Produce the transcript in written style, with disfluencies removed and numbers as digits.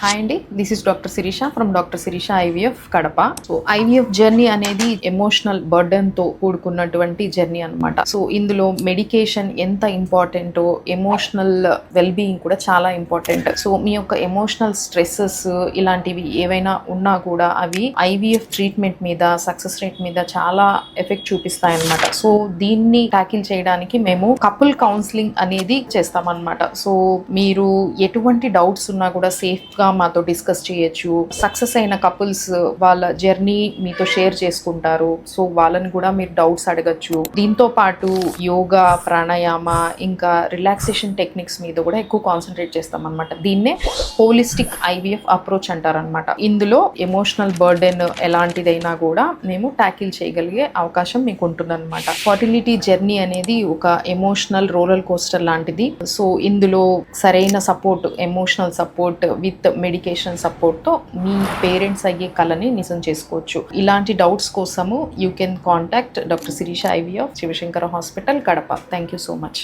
Hi అండి, this is doctor Shirisha from doctor Shirisha IVF Kadapa. So IVF journey అనేది emotional burden తో కూడుకున్నటువంటి జర్నీ అన్నమాట. సో ఇందులో మెడికేషన్ ఎంత ఇంపార్టెంటో ఎమోషనల్ వెల్ బీయింగ్ కూడా చాలా ఇంపార్టెంట్. సో మీ యొక్క ఎమోషనల్ స్ట్రెస్సెస్ ఇలాంటివి ఏవైనా ఉన్నా కూడా అవి ఐవీఎఫ్ ట్రీట్మెంట్ మీద సక్సెస్ రేట్ మీద చాలా ఎఫెక్ట్ చూపిస్తాయి అన్నమాట. సో దీన్ని ట్యాకిల్ చేయడానికి మేము కపుల్ కౌన్సిలింగ్ అనేది చేస్తామన్నమాట. సో మీరు ఎటువంటి డౌట్స్ ఉన్నా కూడా సేఫ్ గా మాతో డిస్కస్ చేయొచ్చు. సక్సెస్ అయిన కపుల్స్ వాళ్ళ జర్నీ మీతో షేర్ చేసుకుంటారు. సో వాళ్ళని కూడా మీరు డౌట్స్ అడగచ్చు. దీంతో పాటు యోగా, ప్రాణాయామ, ఇంకా రిలాక్సేషన్ టెక్నిక్స్ మీద కూడా ఎక్కువ కాన్సన్ట్రేట్ చేస్తాం అనమాట. దీన్నే హోలిస్టిక్ ఐవీఎఫ్ అప్రోచ్ అంటారనమాట. ఇందులో ఎమోషనల్ బర్డెన్ ఎలాంటిదైనా కూడా మేము ట్యాకిల్ చేయగలిగే అవకాశం మీకు ఉంటుందన్నమాట. ఫర్టిలిటీ జర్నీ అనేది ఒక ఎమోషనల్ రోలర్ కోస్టర్ లాంటిది. సో ఇందులో సరైన support, emotional support with medication సపోర్ట్తో మీ పేరెంట్స్ అయ్యే కళని నిజం చేసుకోవచ్చు. ఇలాంటి డౌట్స్ కోసము you can contact doctor Shirisha IVF Shivashankara hospital Kadapa. Thank you so much.